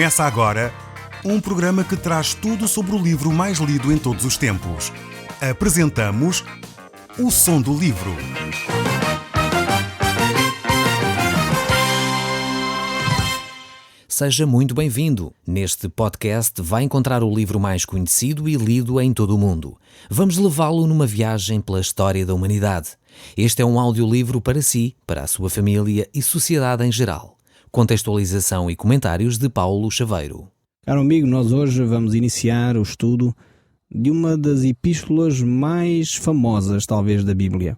Começa agora um programa que traz tudo sobre o livro mais lido em todos os tempos. Apresentamos O Som do Livro. Seja muito bem-vindo. Neste podcast vai encontrar o livro mais conhecido e lido em todo o mundo. Vamos levá-lo numa viagem pela história da humanidade. Este é um audiolivro para si, para a sua família e sociedade em geral. Contextualização e comentários de Paulo Chaveiro. Caro amigo, nós hoje vamos iniciar o estudo de uma das epístolas mais famosas, talvez, da Bíblia.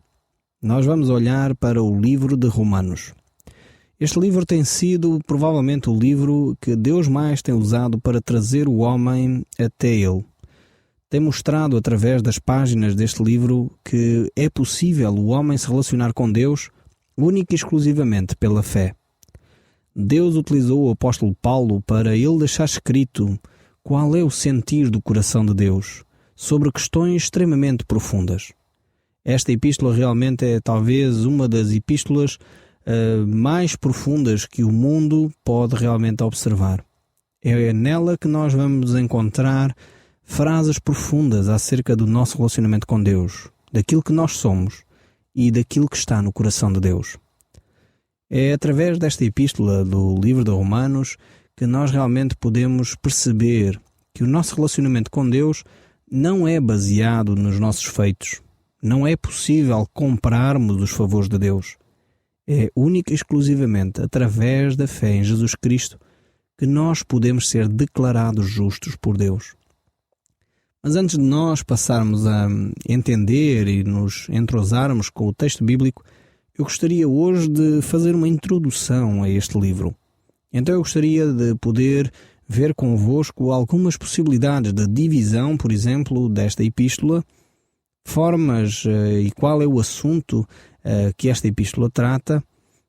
Nós vamos olhar para o livro de Romanos. Este livro tem sido, provavelmente, o livro que Deus mais tem usado para trazer o homem até Ele. Tem mostrado, através das páginas deste livro, que é possível o homem se relacionar com Deus única e exclusivamente pela fé. Deus utilizou o apóstolo Paulo para ele deixar escrito qual é o sentir do coração de Deus sobre questões extremamente profundas. Esta epístola realmente é talvez uma das epístolas mais profundas que o mundo pode realmente observar. É nela que nós vamos encontrar frases profundas acerca do nosso relacionamento com Deus, daquilo que nós somos e daquilo que está no coração de Deus. É através desta epístola do livro de Romanos que nós realmente podemos perceber que o nosso relacionamento com Deus não é baseado nos nossos feitos. Não é possível comprarmos os favores de Deus. É única e exclusivamente através da fé em Jesus Cristo que nós podemos ser declarados justos por Deus. Mas antes de nós passarmos a entender e nos entrosarmos com o texto bíblico, eu gostaria hoje de fazer uma introdução a este livro. Então eu gostaria de poder ver convosco algumas possibilidades de divisão, por exemplo, desta epístola, formas e qual é o assunto que esta epístola trata,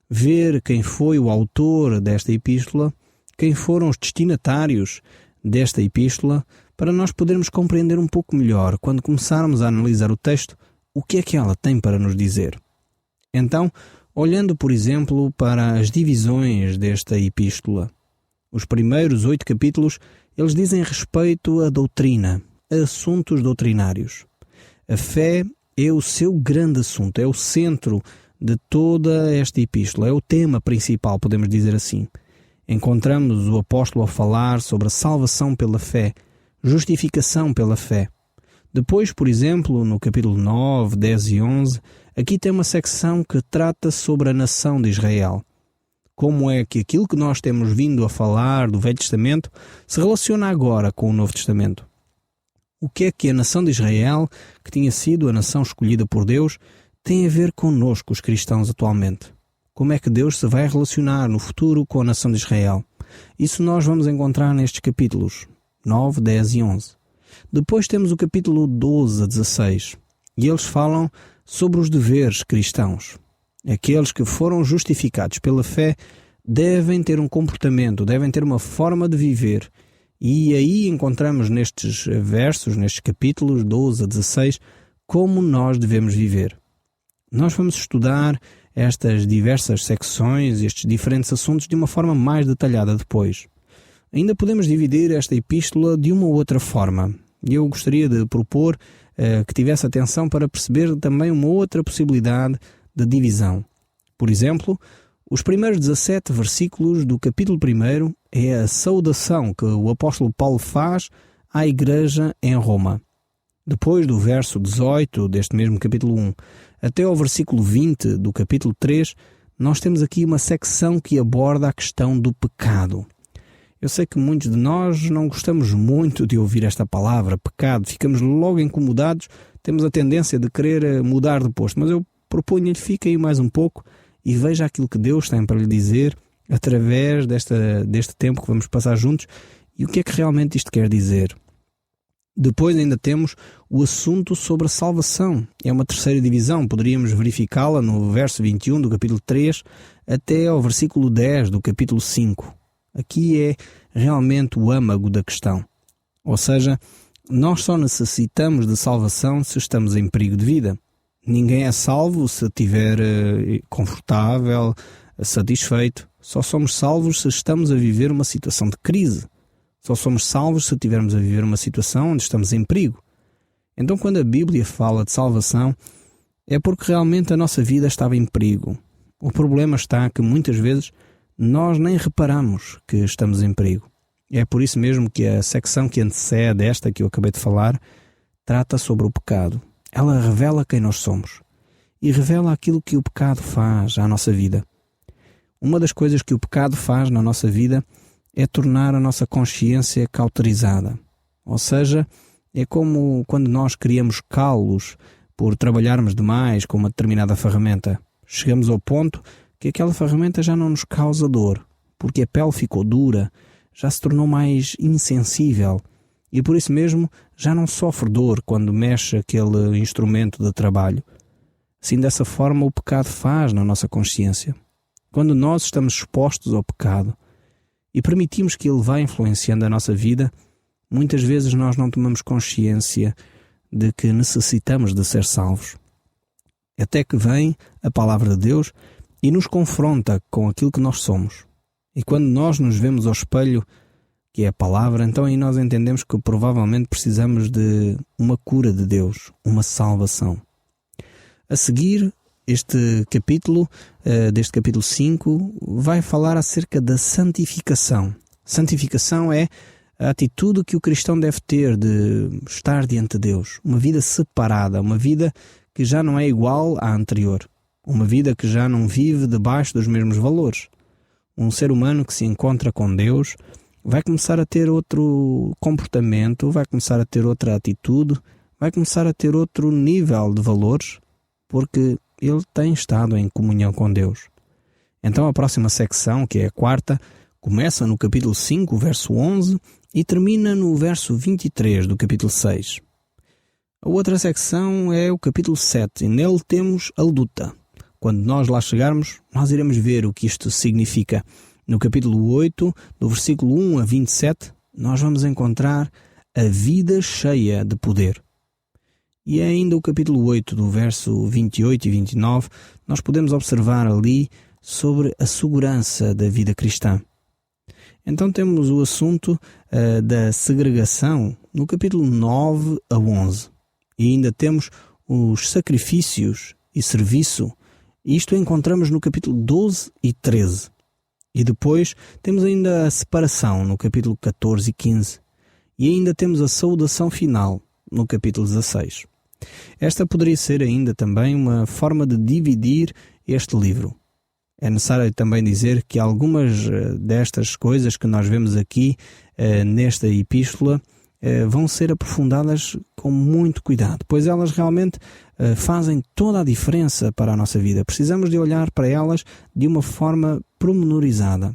ver quem foi o autor desta epístola, quem foram os destinatários desta epístola, para nós podermos compreender um pouco melhor, quando começarmos a analisar o texto, o que é que ela tem para nos dizer. Então, olhando, por exemplo, para as divisões desta epístola, os primeiros 8 capítulos, eles dizem respeito à doutrina, a assuntos doutrinários. A fé é o seu grande assunto, é o centro de toda esta epístola, é o tema principal, podemos dizer assim. Encontramos o apóstolo a falar sobre a salvação pela fé, justificação pela fé. Depois, por exemplo, no capítulo 9, 10 e 11, aqui tem uma secção que trata sobre a nação de Israel. Como é que aquilo que nós temos vindo a falar do Velho Testamento se relaciona agora com o Novo Testamento? O que é que a nação de Israel, que tinha sido a nação escolhida por Deus, tem a ver connosco, os cristãos, atualmente? Como é que Deus se vai relacionar no futuro com a nação de Israel? Isso nós vamos encontrar nestes capítulos 9, 10 e 11. Depois temos o capítulo 12 a 16, e eles falam sobre os deveres cristãos. Aqueles que foram justificados pela fé devem ter um comportamento, devem ter uma forma de viver. E aí encontramos nestes versos, nestes capítulos 12 a 16, como nós devemos viver. Nós vamos estudar estas diversas secções, estes diferentes assuntos, de uma forma mais detalhada depois. Ainda podemos dividir esta epístola de uma outra forma. E eu gostaria de propor que tivesse atenção para perceber também uma outra possibilidade de divisão. Por exemplo, os primeiros 17 versículos do capítulo 1 é a saudação que o apóstolo Paulo faz à igreja em Roma. Depois do verso 18 deste mesmo capítulo 1 até ao versículo 20 do capítulo 3, nós temos aqui uma secção que aborda a questão do pecado. Eu sei que muitos de nós não gostamos muito de ouvir esta palavra, pecado, ficamos logo incomodados, temos a tendência de querer mudar de posto, mas eu proponho-lhe que fique aí mais um pouco e veja aquilo que Deus tem para lhe dizer através deste tempo que vamos passar juntos e o que é que realmente isto quer dizer. Depois ainda temos o assunto sobre a salvação. É uma terceira divisão, poderíamos verificá-la no verso 21 do capítulo 3 até ao versículo 10 do capítulo 5. Aqui é realmente o âmago da questão. Ou seja, nós só necessitamos de salvação se estamos em perigo de vida. Ninguém é salvo se estiver confortável, satisfeito. Só somos salvos se estamos a viver uma situação de crise. Só somos salvos se estivermos a viver uma situação onde estamos em perigo. Então, quando a Bíblia fala de salvação, é porque realmente a nossa vida estava em perigo. O problema está que muitas vezes nós nem reparamos que estamos em perigo. É por isso mesmo que a secção que antecede esta que eu acabei de falar trata sobre o pecado. Ela revela quem nós somos e revela aquilo que o pecado faz à nossa vida. Uma das coisas que o pecado faz na nossa vida é tornar a nossa consciência cauterizada. Ou seja, é como quando nós criamos calos por trabalharmos demais com uma determinada ferramenta. Chegamos ao ponto que aquela ferramenta já não nos causa dor, porque a pele ficou dura, já se tornou mais insensível e por isso mesmo já não sofre dor quando mexe aquele instrumento de trabalho. Assim, dessa forma, o pecado faz na nossa consciência. Quando nós estamos expostos ao pecado e permitimos que ele vá influenciando a nossa vida, muitas vezes nós não tomamos consciência de que necessitamos de ser salvos. Até que vem a palavra de Deus e nos confronta com aquilo que nós somos. E quando nós nos vemos ao espelho, que é a palavra, então aí nós entendemos que provavelmente precisamos de uma cura de Deus, uma salvação. A seguir, este capítulo, deste capítulo 5, vai falar acerca da santificação. Santificação é a atitude que o cristão deve ter de estar diante de Deus. Uma vida separada, uma vida que já não é igual à anterior. Uma vida que já não vive debaixo dos mesmos valores. Um ser humano que se encontra com Deus vai começar a ter outro comportamento, vai começar a ter outra atitude, vai começar a ter outro nível de valores, porque ele tem estado em comunhão com Deus. Então a próxima secção, que é a quarta, começa no capítulo 5, verso 11, e termina no verso 23 do capítulo 6. A outra secção é o capítulo 7, e nele temos a luta. Quando nós lá chegarmos, nós iremos ver o que isto significa. No capítulo 8, do versículo 1 a 27, nós vamos encontrar a vida cheia de poder. E ainda o capítulo 8, do verso 28 e 29, nós podemos observar ali sobre a segurança da vida cristã. Então temos o assunto da segregação no capítulo 9 a 11. E ainda temos os sacrifícios e serviço. Isto encontramos no capítulo 12 e 13. E depois temos ainda a separação no capítulo 14 e 15. E ainda temos a saudação final no capítulo 16. Esta poderia ser ainda também uma forma de dividir este livro. É necessário também dizer que algumas destas coisas que nós vemos aqui nesta epístola vão ser aprofundadas com muito cuidado, pois elas realmente fazem toda a diferença para a nossa vida. Precisamos de olhar para elas de uma forma pormenorizada.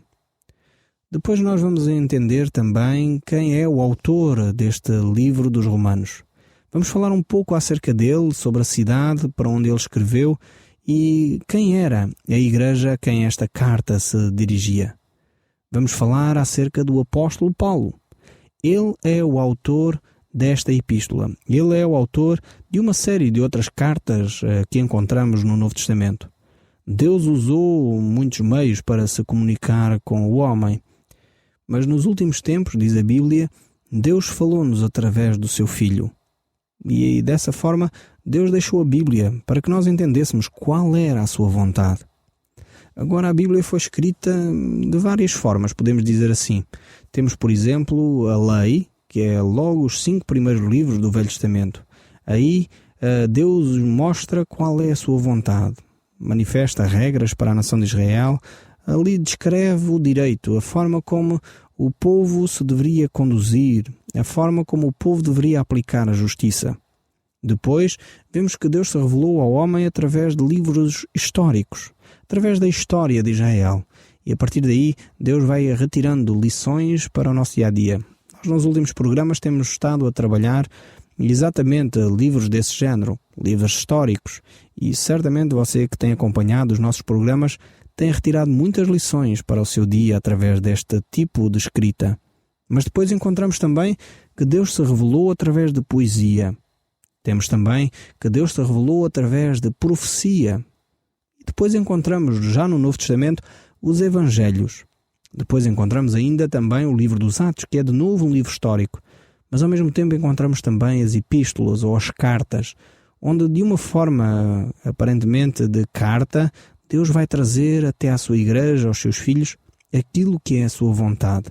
Depois nós vamos entender também quem é o autor deste livro dos Romanos. Vamos falar um pouco acerca dele, sobre a cidade para onde ele escreveu e quem era a igreja a quem esta carta se dirigia. Vamos falar acerca do apóstolo Paulo. Ele é o autor desta epístola. Ele é o autor de uma série de outras cartas que encontramos no Novo Testamento. Deus usou muitos meios para se comunicar com o homem. Mas nos últimos tempos, diz a Bíblia, Deus falou-nos através do seu Filho. E dessa forma, Deus deixou a Bíblia para que nós entendêssemos qual era a sua vontade. Agora, a Bíblia foi escrita de várias formas, podemos dizer assim. Temos, por exemplo, a lei, que é logo os 5 primeiros livros do Velho Testamento. Aí, Deus mostra qual é a sua vontade. Manifesta regras para a nação de Israel. Ali descreve o direito, a forma como o povo se deveria conduzir, a forma como o povo deveria aplicar a justiça. Depois, vemos que Deus se revelou ao homem através de livros históricos, através da história de Israel. E a partir daí, Deus vai retirando lições para o nosso dia-a-dia. Nós, nos últimos programas, temos estado a trabalhar exatamente livros desse género, livros históricos. E certamente você que tem acompanhado os nossos programas tem retirado muitas lições para o seu dia através deste tipo de escrita. Mas depois encontramos também que Deus se revelou através de poesia. Temos também que Deus se revelou através de profecia. E depois encontramos já no Novo Testamento os Evangelhos. Depois encontramos ainda também o livro dos Atos, que é de novo um livro histórico, mas ao mesmo tempo encontramos também as epístolas ou as cartas, onde de uma forma aparentemente de carta, Deus vai trazer até à sua igreja, aos seus filhos, aquilo que é a sua vontade.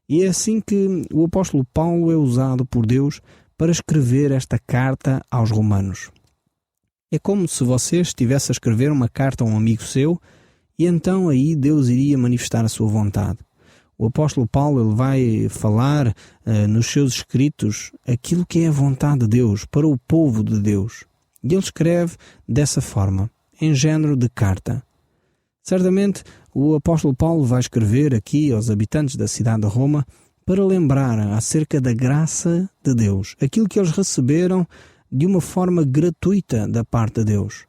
E é assim que o apóstolo Paulo é usado por Deus para escrever esta carta aos romanos. É como se você estivesse a escrever uma carta a um amigo seu e então aí Deus iria manifestar a sua vontade. O apóstolo Paulo ele vai falar nos seus escritos aquilo que é a vontade de Deus para o povo de Deus. E ele escreve dessa forma, em género de carta. Certamente o apóstolo Paulo vai escrever aqui aos habitantes da cidade de Roma para lembrar acerca da graça de Deus, aquilo que eles receberam de uma forma gratuita da parte de Deus.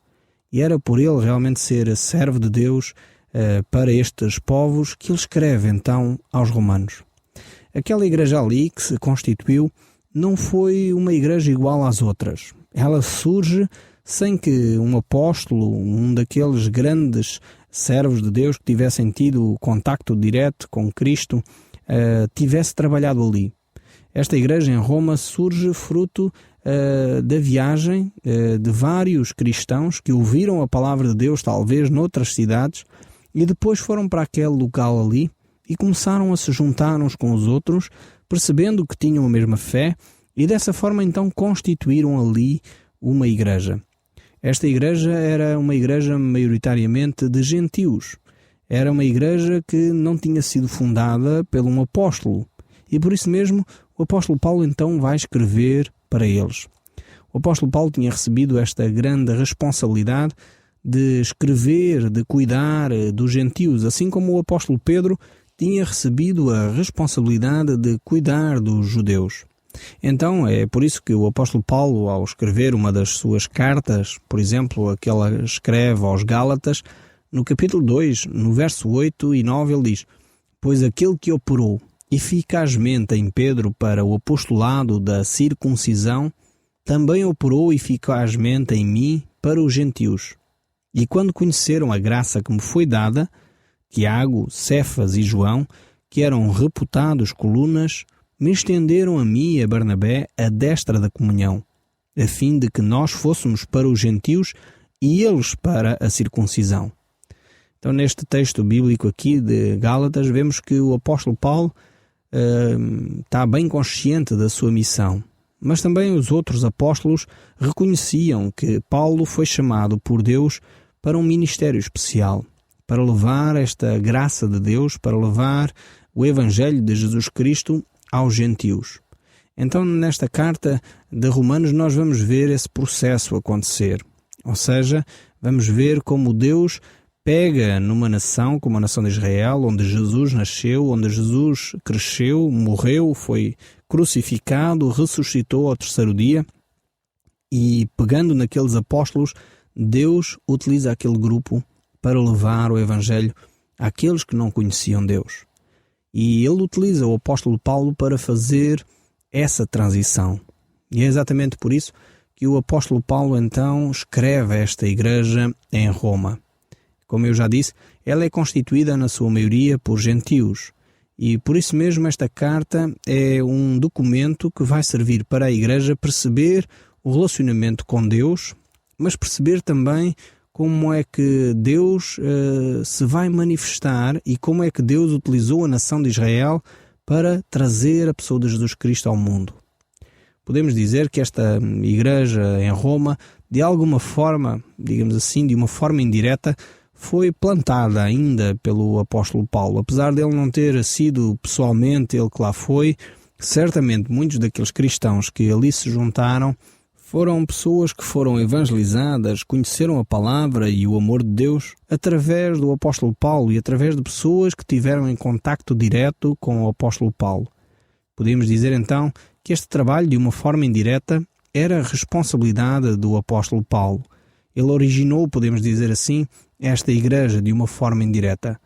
E era por ele realmente ser servo de Deus para estes povos que ele escreve então aos romanos. Aquela igreja ali que se constituiu não foi uma igreja igual às outras. Ela surge sem que um apóstolo, um daqueles grandes servos de Deus que tivessem tido contacto direto com Cristo, tivesse trabalhado ali. Esta igreja em Roma surge fruto da viagem de vários cristãos que ouviram a palavra de Deus, talvez noutras cidades, e depois foram para aquele local ali e começaram a se juntar uns com os outros, percebendo que tinham a mesma fé, e dessa forma então constituíram ali uma igreja. Esta igreja era uma igreja maioritariamente de gentios. Era uma igreja que não tinha sido fundada por um apóstolo. E por isso mesmo o apóstolo Paulo então vai escrever para eles. O apóstolo Paulo tinha recebido esta grande responsabilidade de escrever, de cuidar dos gentios, assim como o apóstolo Pedro tinha recebido a responsabilidade de cuidar dos judeus. Então é por isso que o apóstolo Paulo, ao escrever uma das suas cartas, por exemplo, aquela que escreve aos Gálatas, no capítulo 2, no verso 8 e 9, ele diz: pois aquele que operou eficazmente em Pedro para o apostolado da circuncisão, também operou eficazmente em mim para os gentios. E quando conheceram a graça que me foi dada, Tiago, Cefas e João, que eram reputados colunas, me estenderam a mim e a Barnabé a destra da comunhão, a fim de que nós fôssemos para os gentios e eles para a circuncisão. Então, neste texto bíblico aqui de Gálatas, vemos que o apóstolo Paulo está bem consciente da sua missão. Mas também os outros apóstolos reconheciam que Paulo foi chamado por Deus para um ministério especial, para levar esta graça de Deus, para levar o Evangelho de Jesus Cristo aos gentios. Então, nesta carta de Romanos, nós vamos ver esse processo acontecer. Ou seja, vamos ver como Deus pega numa nação, como a nação de Israel, onde Jesus nasceu, onde Jesus cresceu, morreu, foi crucificado, ressuscitou ao terceiro dia, e pegando naqueles apóstolos, Deus utiliza aquele grupo para levar o Evangelho àqueles que não conheciam Deus. E ele utiliza o apóstolo Paulo para fazer essa transição. E é exatamente por isso que o apóstolo Paulo então escreve a esta igreja em Roma. Como eu já disse, ela é constituída na sua maioria por gentios. E por isso mesmo esta carta é um documento que vai servir para a igreja perceber o relacionamento com Deus, mas perceber também como é que Deus se vai manifestar e como é que Deus utilizou a nação de Israel para trazer a pessoa de Jesus Cristo ao mundo. Podemos dizer que esta igreja em Roma, de alguma forma, digamos assim, de uma forma indireta, foi plantada ainda pelo apóstolo Paulo. Apesar dele não ter sido pessoalmente ele que lá foi, certamente muitos daqueles cristãos que ali se juntaram foram pessoas que foram evangelizadas, conheceram a palavra e o amor de Deus através do apóstolo Paulo e através de pessoas que tiveram em contacto direto com o apóstolo Paulo. Podemos dizer então que este trabalho, de uma forma indireta, era responsabilidade do apóstolo Paulo. Ele originou, podemos dizer assim, esta igreja de uma forma indireta.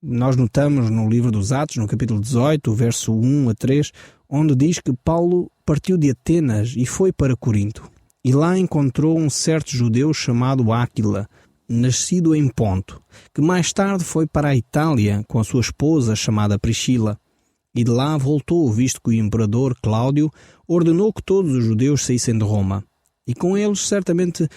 Nós notamos no livro dos Atos, no capítulo 18, verso 1 a 3, onde diz que Paulo partiu de Atenas e foi para Corinto. E lá encontrou um certo judeu chamado Áquila, nascido em Ponto, que mais tarde foi para a Itália com a sua esposa chamada Priscila, e de lá voltou, visto que o imperador Cláudio ordenou que todos os judeus saíssem de Roma. E com eles, certamente,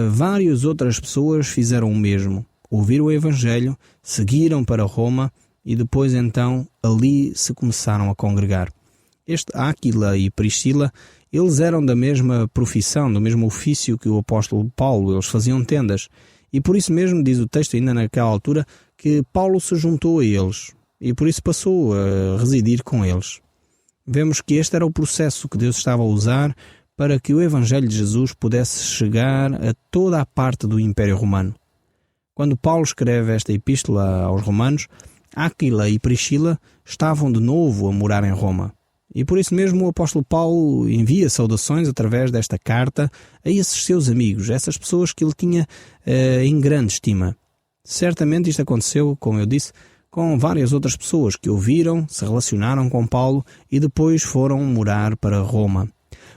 várias outras pessoas fizeram o mesmo. Ouviram o Evangelho, seguiram para Roma e depois, então, ali se começaram a congregar. Este Áquila e Priscila, eles eram da mesma profissão, do mesmo ofício que o apóstolo Paulo. Eles faziam tendas. E por isso mesmo, diz o texto ainda naquela altura, que Paulo se juntou a eles e por isso passou a residir com eles. Vemos que este era o processo que Deus estava a usar para que o Evangelho de Jesus pudesse chegar a toda a parte do Império Romano. Quando Paulo escreve esta epístola aos Romanos, Áquila e Priscila estavam de novo a morar em Roma. E por isso mesmo o apóstolo Paulo envia saudações através desta carta a esses seus amigos, essas pessoas que ele tinha em grande estima. Certamente isto aconteceu, como eu disse, com várias outras pessoas que ouviram, se relacionaram com Paulo e depois foram morar para Roma.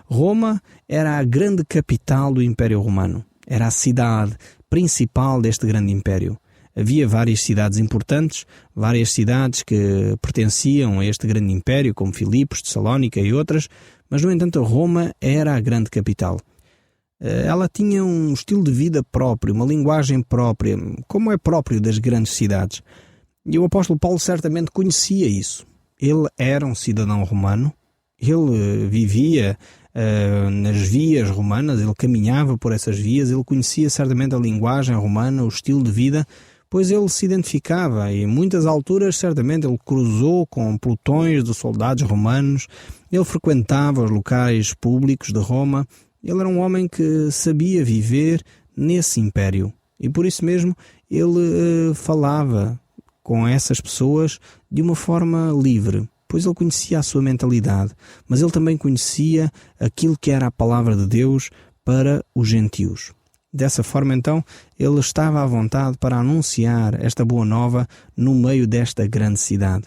Roma era a grande capital do Império Romano. Era a cidade principal deste grande império. Havia várias cidades importantes, várias cidades que pertenciam a este grande império, como Filipos, Tessalónica e outras, mas, no entanto, Roma era a grande capital. Ela tinha um estilo de vida próprio, uma linguagem própria, como é próprio das grandes cidades. E o apóstolo Paulo certamente conhecia isso. Ele era um cidadão romano, ele vivia nas vias romanas, ele caminhava por essas vias, ele conhecia certamente a linguagem romana, o estilo de vida, pois ele se identificava e em muitas alturas certamente ele cruzou com pelotões de soldados romanos, ele frequentava os locais públicos de Roma, ele era um homem que sabia viver nesse império e por isso mesmo ele falava com essas pessoas de uma forma livre, pois ele conhecia a sua mentalidade, mas ele também conhecia aquilo que era a palavra de Deus para os gentios. Dessa forma, então, ele estava à vontade para anunciar esta boa nova no meio desta grande cidade.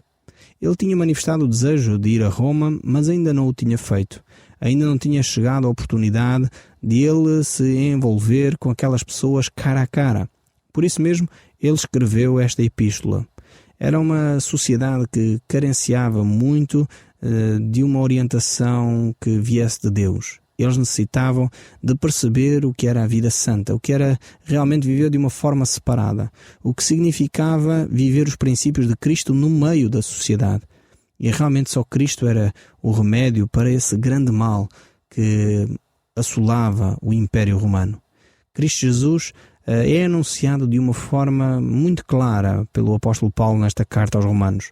Ele tinha manifestado o desejo de ir a Roma, mas ainda não o tinha feito. Ainda não tinha chegado a oportunidade de ele se envolver com aquelas pessoas cara a cara. Por isso mesmo, ele escreveu esta epístola. Era uma sociedade que carenciava muito de uma orientação que viesse de Deus. Eles necessitavam de perceber o que era a vida santa, o que era realmente viver de uma forma separada, o que significava viver os princípios de Cristo no meio da sociedade. E realmente só Cristo era o remédio para esse grande mal que assolava o Império Romano. Cristo Jesus é anunciado de uma forma muito clara pelo apóstolo Paulo nesta carta aos Romanos.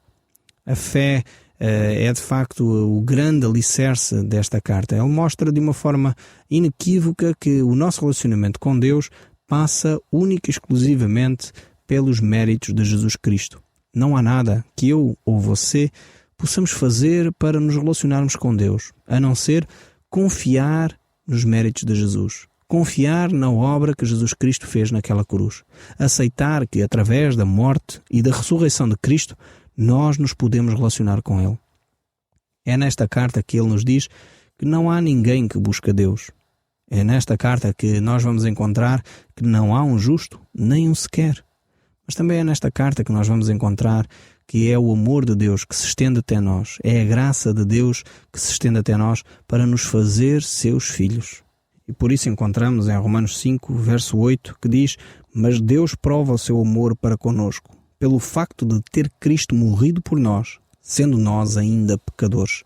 A fé é de facto o grande alicerce desta carta. Ele mostra de uma forma inequívoca que o nosso relacionamento com Deus passa única e exclusivamente pelos méritos de Jesus Cristo. Não há nada que eu ou você possamos fazer para nos relacionarmos com Deus, a não ser confiar nos méritos de Jesus. Confiar na obra que Jesus Cristo fez naquela cruz. Aceitar que através da morte e da ressurreição de Cristo nós nos podemos relacionar com Ele. É nesta carta que Ele nos diz que não há ninguém que busca Deus. É nesta carta que nós vamos encontrar que não há um justo, nem um sequer. Mas também é nesta carta que nós vamos encontrar que é o amor de Deus que se estende até nós. É a graça de Deus que se estende até nós para nos fazer seus filhos. E por isso encontramos em Romanos 5, verso 8, que diz: mas Deus prova o seu amor para conosco, pelo facto de ter Cristo morrido por nós, sendo nós ainda pecadores.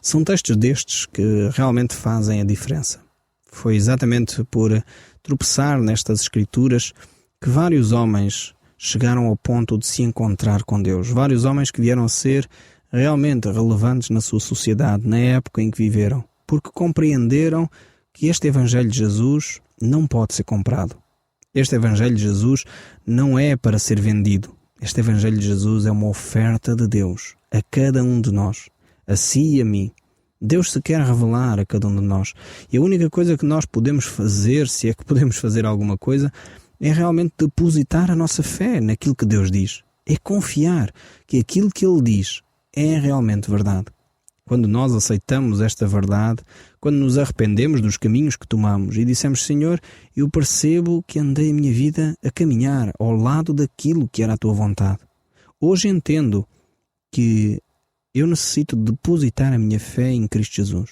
São textos destes que realmente fazem a diferença. Foi exatamente por tropeçar nestas Escrituras que vários homens chegaram ao ponto de se encontrar com Deus. Vários homens que vieram a ser realmente relevantes na sua sociedade, na época em que viveram, porque compreenderam que este Evangelho de Jesus não pode ser comprado. Este Evangelho de Jesus não é para ser vendido. Este Evangelho de Jesus é uma oferta de Deus a cada um de nós, a si e a mim. Deus se quer revelar a cada um de nós. E a única coisa que nós podemos fazer, se é que podemos fazer alguma coisa, é realmente depositar a nossa fé naquilo que Deus diz. É confiar que aquilo que Ele diz é realmente verdade. Quando nós aceitamos esta verdade, quando nos arrependemos dos caminhos que tomamos e dissemos: Senhor, eu percebo que andei a minha vida a caminhar ao lado daquilo que era a tua vontade. Hoje entendo que eu necessito depositar a minha fé em Cristo Jesus.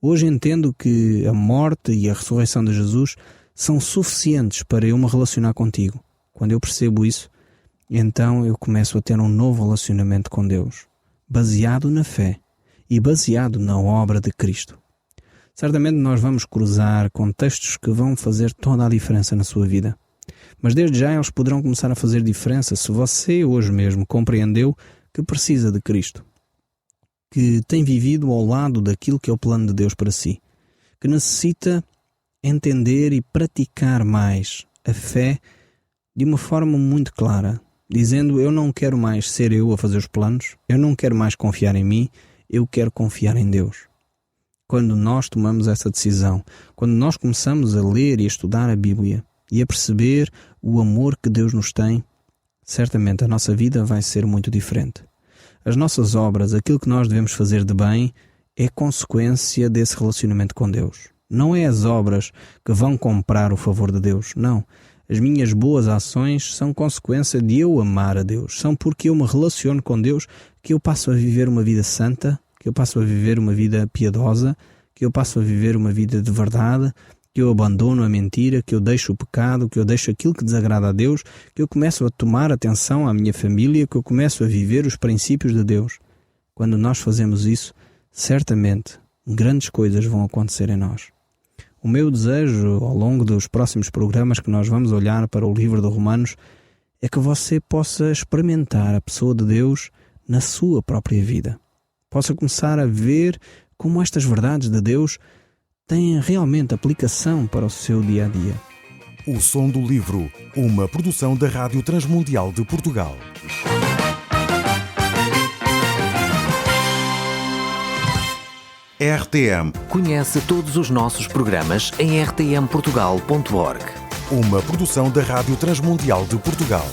Hoje entendo que a morte e a ressurreição de Jesus são suficientes para eu me relacionar contigo. Quando eu percebo isso, então eu começo a ter um novo relacionamento com Deus, baseado na fé e baseado na obra de Cristo. Certamente nós vamos cruzar com textos que vão fazer toda a diferença na sua vida. Mas desde já eles poderão começar a fazer diferença se você hoje mesmo compreendeu que precisa de Cristo, que tem vivido ao lado daquilo que é o plano de Deus para si, que necessita entender e praticar mais a fé de uma forma muito clara, dizendo: eu não quero mais ser eu a fazer os planos, eu não quero mais confiar em mim, eu quero confiar em Deus. Quando nós tomamos essa decisão, quando nós começamos a ler e a estudar a Bíblia e a perceber o amor que Deus nos tem, certamente a nossa vida vai ser muito diferente. As nossas obras, aquilo que nós devemos fazer de bem, é consequência desse relacionamento com Deus. Não é as obras que vão comprar o favor de Deus, não. As minhas boas ações são consequência de eu amar a Deus. São porque eu me relaciono com Deus que eu passo a viver uma vida santa, que eu passo a viver uma vida piedosa, que eu passo a viver uma vida de verdade, que eu abandono a mentira, que eu deixo o pecado, que eu deixo aquilo que desagrada a Deus, que eu começo a tomar atenção à minha família, que eu começo a viver os princípios de Deus. Quando nós fazemos isso, certamente grandes coisas vão acontecer em nós. O meu desejo, ao longo dos próximos programas que nós vamos olhar para o livro de Romanos, é que você possa experimentar a pessoa de Deus na sua própria vida. Possa começar a ver como estas verdades de Deus têm realmente aplicação para o seu dia-a-dia. O Som do Livro, uma produção da Rádio Transmundial de Portugal. RTM. Conhece todos os nossos programas em rtmportugal.org. Uma produção da Rádio Transmundial de Portugal.